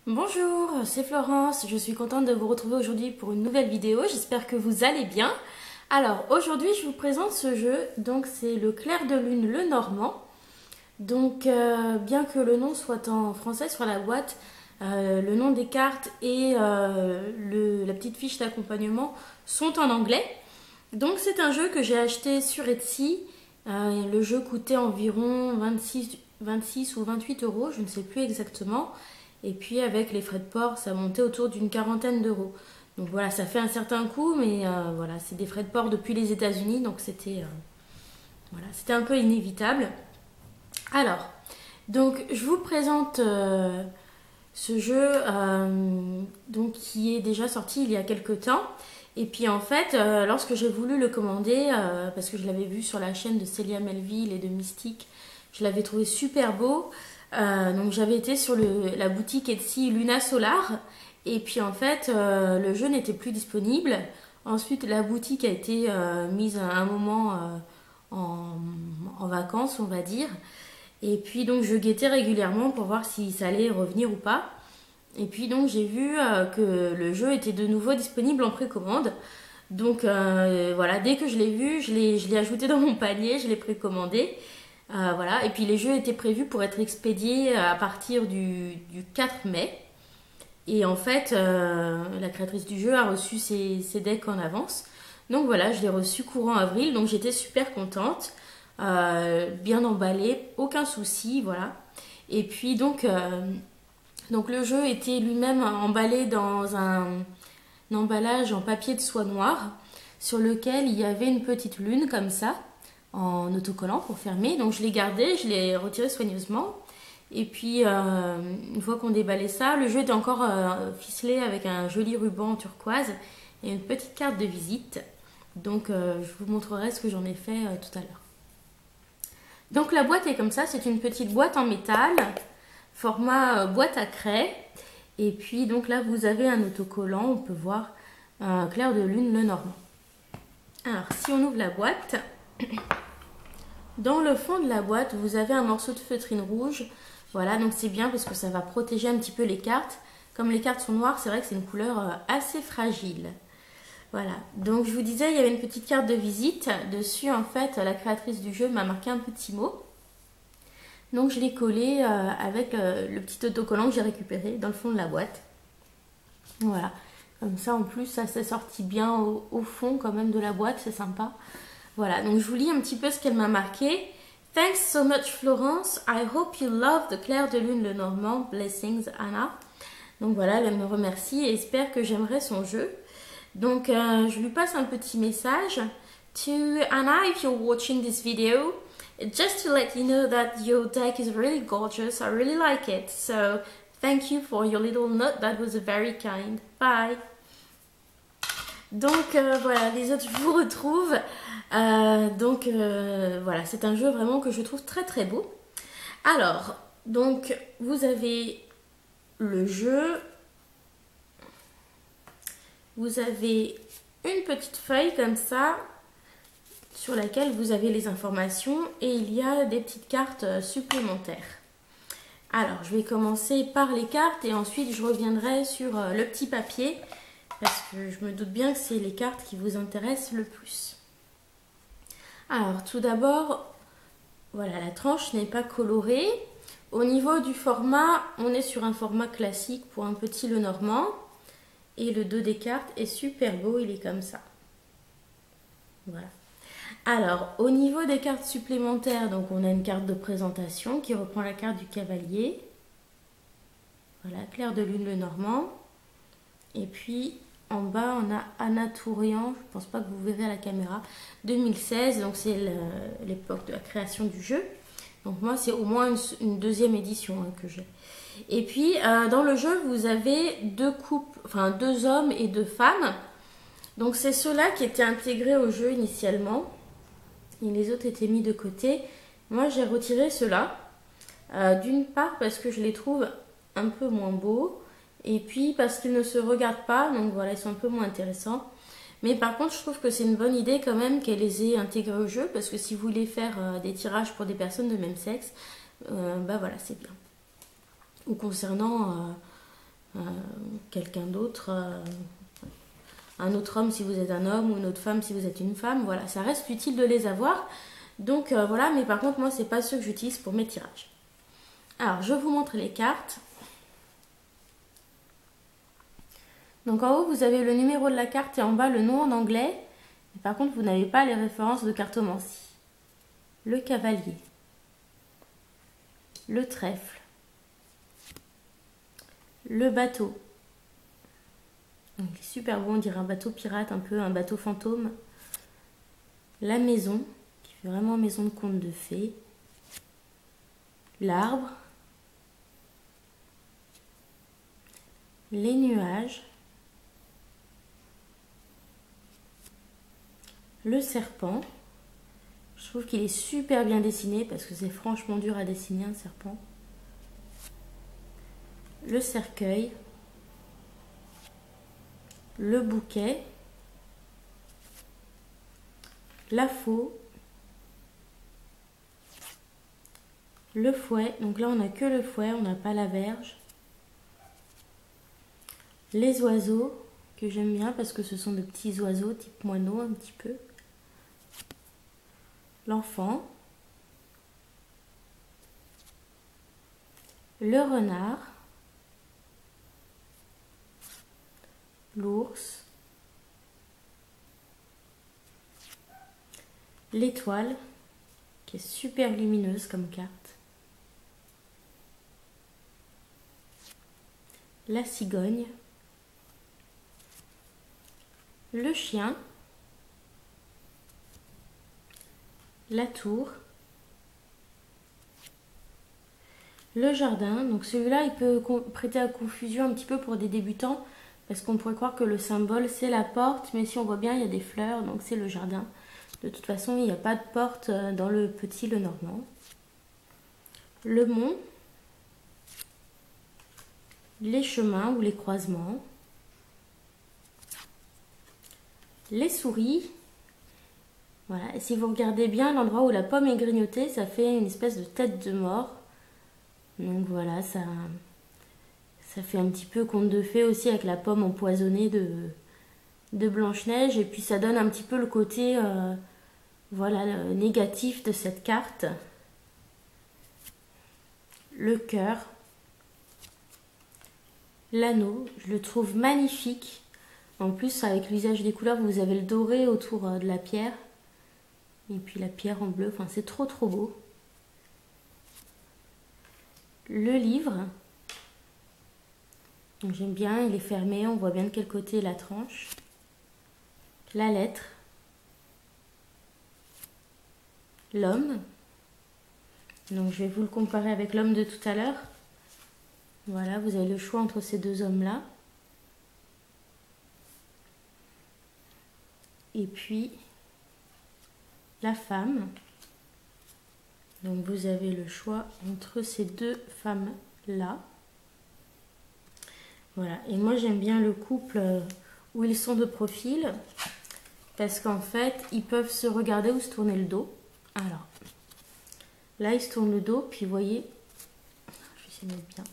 Bonjour, c'est Florence, je suis contente de vous retrouver aujourd'hui pour une nouvelle vidéo, j'espère que vous allez bien. Alors aujourd'hui je vous présente ce jeu, donc c'est le clair de lune le normand. Donc bien que le nom soit en français sur la boîte, le nom des cartes et la petite fiche d'accompagnement sont en anglais. Donc c'est un jeu que j'ai acheté sur Etsy, le jeu coûtait environ 26 ou 28 euros, je ne sais plus exactement. Et puis avec les frais de port, ça montait autour d'une quarantaine d'euros. Donc voilà, ça fait un certain coût, mais voilà, c'est des frais de port depuis les États-Unis, donc c'était voilà, c'était un peu inévitable. Alors, donc je vous présente ce jeu donc, qui est déjà sorti il y a quelques temps. Et puis en fait, lorsque j'ai voulu le commander, parce que je l'avais vu sur la chaîne de Célia Melville et de Mystique, je l'avais trouvé super beau. Donc j'avais été sur la boutique Etsy Luna Solar et puis en fait le jeu n'était plus disponible. Ensuite la boutique a été mise à un moment en vacances on va dire. Et puis donc je guettais régulièrement pour voir si ça allait revenir ou pas. Et puis donc j'ai vu que le jeu était de nouveau disponible en précommande. Donc voilà, dès que je l'ai vu, je l'ai ajouté dans mon panier, je l'ai précommandé. Voilà. Et puis les jeux étaient prévus pour être expédiés à partir du 4 mai. Et en fait, la créatrice du jeu a reçu ses decks en avance. Donc voilà, je l'ai reçu courant avril, donc j'étais super contente. Bien emballé, aucun souci, voilà. Et puis donc le jeu était lui-même emballé dans un emballage en papier de soie noire sur lequel il y avait une petite lune comme ça en autocollant pour fermer. Donc je l'ai gardé, je l'ai retiré soigneusement. Et puis une fois qu'on déballait ça, le jeu était encore ficelé avec un joli ruban en turquoise et une petite carte de visite. Donc je vous montrerai ce que j'en ai fait tout à l'heure. Donc la boîte est comme ça, c'est une petite boîte en métal, format boîte à craie. Et puis donc là vous avez un autocollant, on peut voir clair de lune le normand. Alors si on ouvre la boîte, dans le fond de la boîte, vous avez un morceau de feutrine rouge. Voilà, donc c'est bien parce que ça va protéger un petit peu les cartes. Comme les cartes sont noires, c'est vrai que c'est une couleur assez fragile. Voilà, donc je vous disais, il y avait une petite carte de visite. Dessus, en fait, la créatrice du jeu m'a marqué un petit mot. Donc je l'ai collé avec le petit autocollant que j'ai récupéré dans le fond de la boîte. Voilà, comme ça en plus, ça s'est sorti bien au fond quand même de la boîte, c'est sympa. Voilà, donc je vous lis un petit peu ce qu'elle m'a marqué. Thanks so much Florence, I hope you love the clair de lune le normand, blessings Anna. Donc voilà, elle me remercie et espère que j'aimerai son jeu. Donc je lui passe un petit message. To Anna, if you're watching this video, just to let you know that your deck is really gorgeous, I really like it. So thank you for your little note, that was very kind. Bye. Donc voilà, les autres je vous retrouve. Voilà, c'est un jeu vraiment que je trouve très très beau. Alors, donc vous avez le jeu, vous avez une petite feuille comme ça sur laquelle vous avez les informations et il y a des petites cartes supplémentaires. Alors, je vais commencer par les cartes et ensuite je reviendrai sur le petit papier parce que je me doute bien que c'est les cartes qui vous intéressent le plus. Alors tout d'abord, voilà, la tranche n'est pas colorée. Au niveau du format, on est sur un format classique pour un petit le normand. Et le dos des cartes est super beau, il est comme ça. Voilà. Alors, au niveau des cartes supplémentaires, donc on a une carte de présentation qui reprend la carte du cavalier. Voilà, clair de lune le normand. Et puis en bas, on a Anna Tourian, je ne pense pas que vous verrez à la caméra, 2016, donc c'est l'époque de la création du jeu. Donc moi, c'est au moins une deuxième édition que j'ai. Et puis, dans le jeu, vous avez deux couples, enfin deux hommes et deux femmes. Donc c'est ceux-là qui étaient intégrés au jeu initialement. Et les autres étaient mis de côté. Moi, j'ai retiré ceux-là. D'une part parce que je les trouve un peu moins beaux. Et puis parce qu'ils ne se regardent pas, donc voilà, ils sont un peu moins intéressants. Mais par contre, je trouve que c'est une bonne idée quand même qu'elle les ait intégrés au jeu, parce que si vous voulez faire des tirages pour des personnes de même sexe, bah voilà, c'est bien. Ou concernant quelqu'un d'autre, un autre homme si vous êtes un homme ou une autre femme si vous êtes une femme. Voilà, ça reste utile de les avoir. Donc voilà, mais par contre moi c'est pas ceux que j'utilise pour mes tirages. Alors je vous montre les cartes. Donc en haut vous avez le numéro de la carte et en bas le nom en anglais. Mais par contre vous n'avez pas les références de cartomancie. Le cavalier, le trèfle, le bateau. Donc, il est super beau, on dirait un bateau pirate, un peu un bateau fantôme. La maison, qui fait vraiment maison de conte de fées. L'arbre. Les nuages. Le serpent. Je trouve qu'il est super bien dessiné parce que c'est franchement dur à dessiner un serpent. Le cercueil. Le bouquet. La faux. Le fouet. Donc là on n'a que le fouet, on n'a pas la verge. Les oiseaux, que j'aime bien parce que ce sont de petits oiseaux type moineau un petit peu. L'enfant. Le renard. L'ours. L'étoile, qui est super lumineuse comme carte. La cigogne. Le chien. La tour. Le jardin. Donc celui-là, il peut prêter à confusion un petit peu pour des débutants. Parce qu'on pourrait croire que le symbole, c'est la porte. Mais si on voit bien, il y a des fleurs. Donc c'est le jardin. De toute façon, il n'y a pas de porte dans le petit Lenormand. Le mont. Les chemins ou les croisements. Les souris. Voilà, et si vous regardez bien l'endroit où la pomme est grignotée, ça fait une espèce de tête de mort. Donc voilà, ça fait un petit peu conte de fées aussi avec la pomme empoisonnée de Blanche-Neige. Et puis ça donne un petit peu le côté voilà, négatif de cette carte. Le cœur. L'anneau, je le trouve magnifique. En plus, avec l'usage des couleurs, vous avez le doré autour de la pierre. Et puis la pierre en bleu, enfin c'est trop beau. Le livre. J'aime bien, il est fermé, on voit bien de quel côté est la tranche. La lettre. L'homme. Donc je vais vous le comparer avec l'homme de tout à l'heure. Voilà, vous avez le choix entre ces deux hommes-là. Et puis la femme. Donc vous avez le choix entre ces deux femmes-là. Voilà, et moi j'aime bien le couple où ils sont de profil. Parce qu'en fait, ils peuvent se regarder ou se tourner le dos. Alors, là ils se tournent le dos, puis vous voyez, je vais essayer de mettre bien.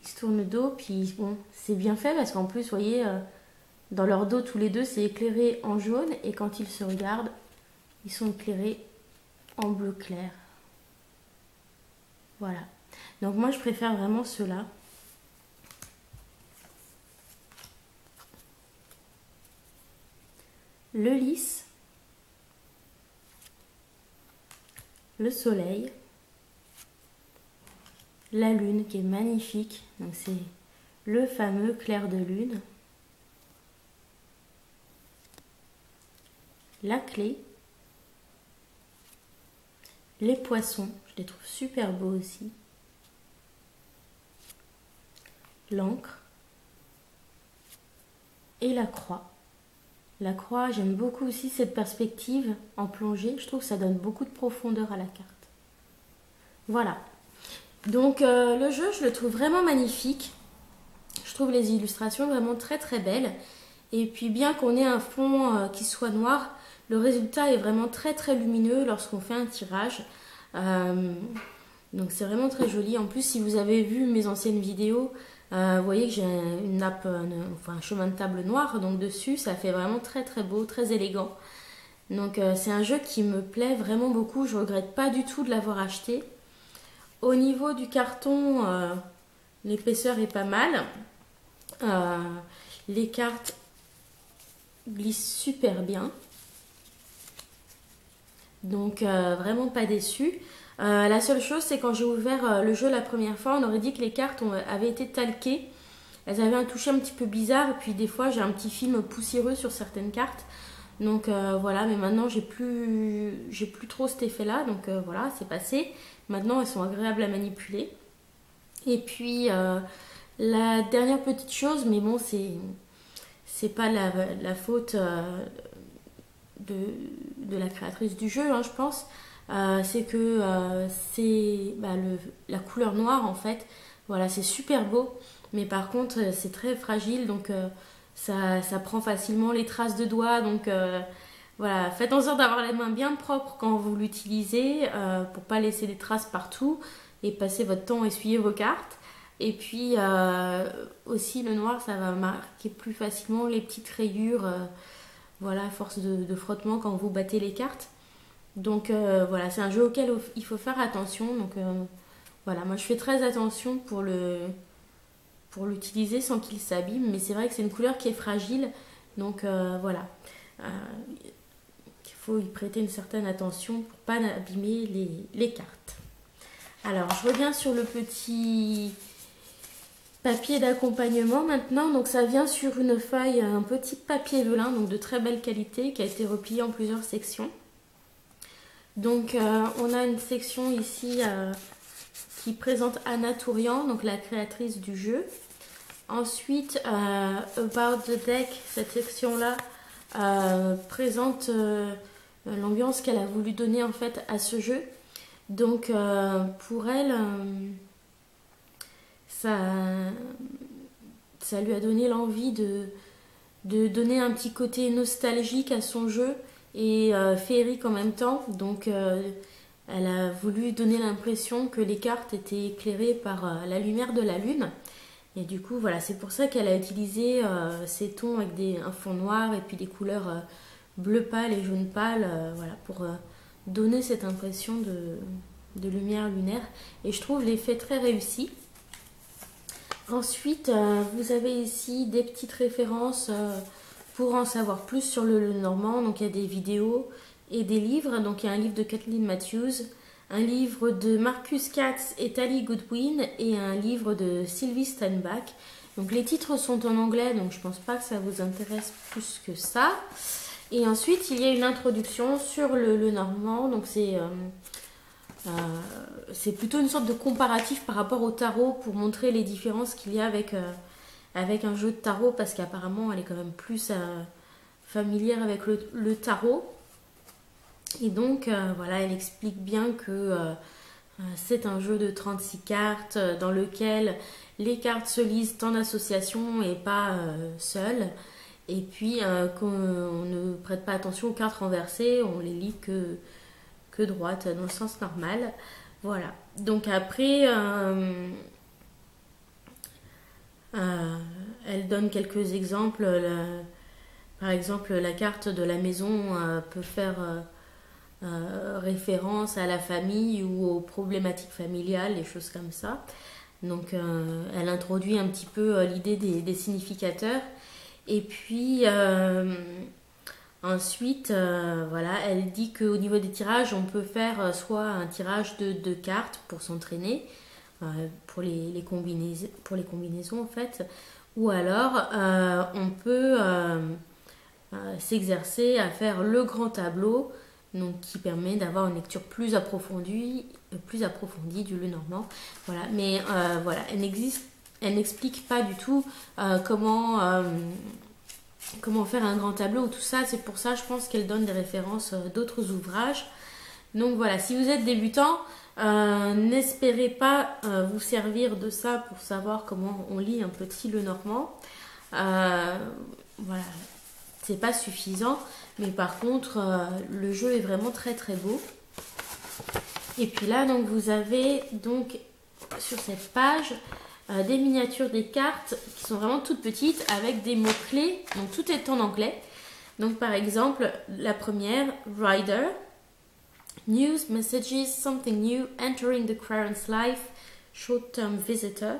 Ils se tournent le dos, puis bon, c'est bien fait parce qu'en plus, vous voyez, dans leur dos tous les deux, c'est éclairé en jaune. Et quand ils se regardent, ils sont éclairés en bleu clair. Voilà. Donc moi, je préfère vraiment ceux-là. Le lys. Le soleil. La lune qui est magnifique. Donc c'est le fameux clair de lune. La clé. Les poissons, je les trouve super beaux aussi. L'encre. Et la croix. La croix, j'aime beaucoup aussi cette perspective en plongée. Je trouve que ça donne beaucoup de profondeur à la carte. Voilà. Donc le jeu, je le trouve vraiment magnifique. Je trouve les illustrations vraiment très belles. Et puis bien qu'on ait un fond qui soit noir, le résultat est vraiment très lumineux lorsqu'on fait un tirage. Donc c'est vraiment très joli. En plus, si vous avez vu mes anciennes vidéos, Vous voyez que j'ai une nappe, enfin un chemin de table noir, donc dessus ça fait vraiment très très beau, très élégant. Donc c'est un jeu qui me plaît vraiment beaucoup, je regrette pas du tout de l'avoir acheté. Au niveau du carton, l'épaisseur est pas mal. Les cartes glissent super bien. Donc vraiment pas déçue. La seule chose, c'est quand j'ai ouvert le jeu la première fois, on aurait dit que les cartes avaient été talquées. Elles avaient un toucher un petit peu bizarre. Et puis des fois, j'ai un petit film poussiéreux sur certaines cartes. Donc voilà, mais maintenant, j'ai plus trop cet effet-là. Donc voilà, c'est passé. Maintenant, elles sont agréables à manipuler. Et puis, la dernière petite chose, mais bon, c'est pas la faute de la créatrice du jeu, hein, je pense. C'est que c'est la couleur noire en fait. Voilà, c'est super beau, mais par contre c'est très fragile, donc ça prend facilement les traces de doigts. Donc voilà, faites en sorte d'avoir les mains bien propres quand vous l'utilisez pour pas laisser des traces partout et passer votre temps à essuyer vos cartes. Et puis aussi le noir, ça va marquer plus facilement les petites rayures. Voilà, à force de frottement quand vous battez les cartes. Donc voilà, c'est un jeu auquel il faut faire attention. Donc voilà, moi je fais très attention pour l'utiliser sans qu'il s'abîme. Mais c'est vrai que c'est une couleur qui est fragile. Donc voilà, il faut y prêter une certaine attention pour pas abîmer les cartes. Alors je reviens sur le petit papier d'accompagnement maintenant. Donc ça vient sur une feuille, un petit papier velin, donc de très belle qualité, qui a été replié en plusieurs sections. Donc on a une section ici qui présente Anna Tourian, donc la créatrice du jeu. Ensuite, About the Deck, cette section-là présente l'ambiance qu'elle a voulu donner en fait à ce jeu. Donc pour elle, ça lui a donné l'envie de donner un petit côté nostalgique à son jeu et féerique en même temps. Donc elle a voulu donner l'impression que les cartes étaient éclairées par la lumière de la lune. Et du coup, voilà, c'est pour ça qu'elle a utilisé ces tons avec un fond noir et puis des couleurs bleu pâle et jaune pâle, voilà, pour donner cette impression de lumière lunaire. Et je trouve l'effet très réussi. Ensuite, vous avez ici des petites références pour en savoir plus sur le normand. Donc il y a des vidéos et des livres. Donc il y a un livre de Kathleen Matthews, un livre de Marcus Katz et Tally Goodwin et un livre de Sylvie Steinbach. Donc les titres sont en anglais, donc je pense pas que ça vous intéresse plus que ça. Et ensuite il y a une introduction sur le normand. Donc c'est plutôt une sorte de comparatif par rapport au tarot pour montrer les différences qu'il y a avec un jeu de tarot, parce qu'apparemment elle est quand même plus familière avec le tarot. Et donc voilà, elle explique bien que c'est un jeu de 36 cartes dans lequel les cartes se lisent en association et pas seules. Et puis qu'on ne prête pas attention aux cartes renversées, on les lit que droite, dans le sens normal. Voilà. Donc après, elle donne quelques exemples. Par exemple, la carte de la maison peut faire référence à la famille ou aux problématiques familiales, des choses comme ça. Donc elle introduit un petit peu l'idée des significateurs. Et puis ensuite, voilà, elle dit qu'au niveau des tirages, on peut faire soit un tirage de cartes pour s'entraîner, pour les combinaisons en fait, ou alors on peut s'exercer à faire le grand tableau, donc qui permet d'avoir une lecture plus approfondie du Lenormand. Voilà, mais voilà, elle n'explique pas du tout comment faire un grand tableau ou tout ça. C'est pour ça, je pense qu'elle donne des références d'autres ouvrages. Donc voilà, si vous êtes débutant, n'espérez pas vous servir de ça pour savoir comment on lit un petit Lenormand. Voilà, c'est pas suffisant, mais par contre, le jeu est vraiment très très beau. Et puis là, donc vous avez donc sur cette page des miniatures des cartes qui sont vraiment toutes petites avec des mots-clés. Donc tout est en anglais. Donc par exemple, la première, Rider. News, messages, something new, entering the Clarence life, short-term visitor.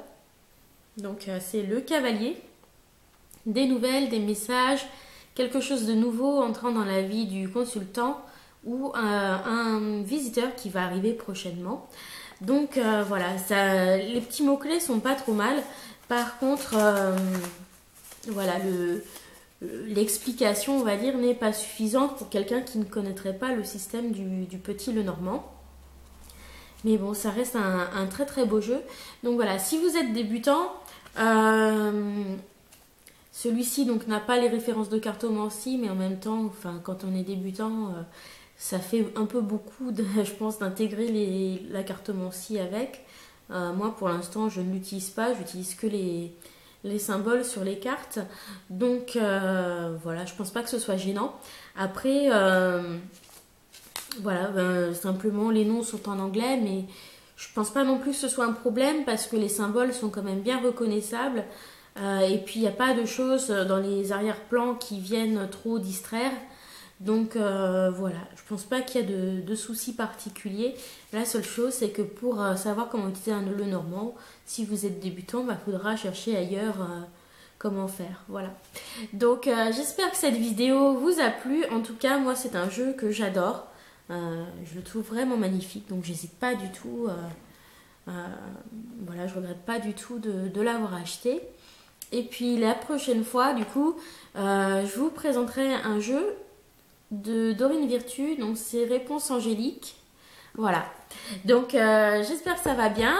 Donc c'est le cavalier. Des nouvelles, des messages, quelque chose de nouveau entrant dans la vie du consultant ou un visiteur qui va arriver prochainement. Donc voilà, les petits mots-clés sont pas trop mal. Par contre, voilà, l'explication, on va dire, n'est pas suffisante pour quelqu'un qui ne connaîtrait pas le système du petit Lenormand. Mais bon, ça reste un très très beau jeu. Donc voilà, si vous êtes débutant, celui-ci donc n'a pas les références de cartomancie, mais en même temps, enfin, quand on est débutant, ça fait un peu beaucoup, je pense, d'intégrer la cartomancie avec. Moi, pour l'instant, je ne l'utilise pas, j'utilise que les symboles sur les cartes. Donc, voilà, je pense pas que ce soit gênant. Après, voilà, simplement, les noms sont en anglais, mais je pense pas non plus que ce soit un problème parce que les symboles sont quand même bien reconnaissables. Et puis, il n'y a pas de choses dans les arrière-plans qui viennent trop distraire. Donc voilà, je pense pas qu'il y a de soucis particuliers. La seule chose, c'est que pour savoir comment utiliser un Lenormand, si vous êtes débutant, il faudra chercher ailleurs comment faire. Voilà. Donc j'espère que cette vidéo vous a plu. En tout cas, moi, c'est un jeu que j'adore. Je le trouve vraiment magnifique, donc j'hésite pas du tout. Voilà, je regrette pas du tout de l'avoir acheté. Et puis la prochaine fois, du coup, je vous présenterai un jeu de Dorine Virtue, donc c'est Réponse Angélique. Voilà, donc j'espère que ça va bien.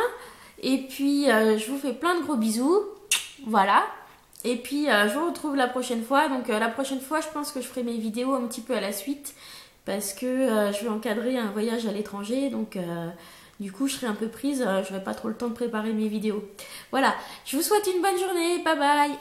Et puis je vous fais plein de gros bisous. Voilà. Et puis je vous retrouve la prochaine fois. Donc la prochaine fois, je pense que je ferai mes vidéos un petit peu à la suite. Parce que je vais encadrer un voyage à l'étranger. Donc du coup, je serai un peu prise. Je n'aurai pas trop le temps de préparer mes vidéos. Voilà, je vous souhaite une bonne journée. Bye bye.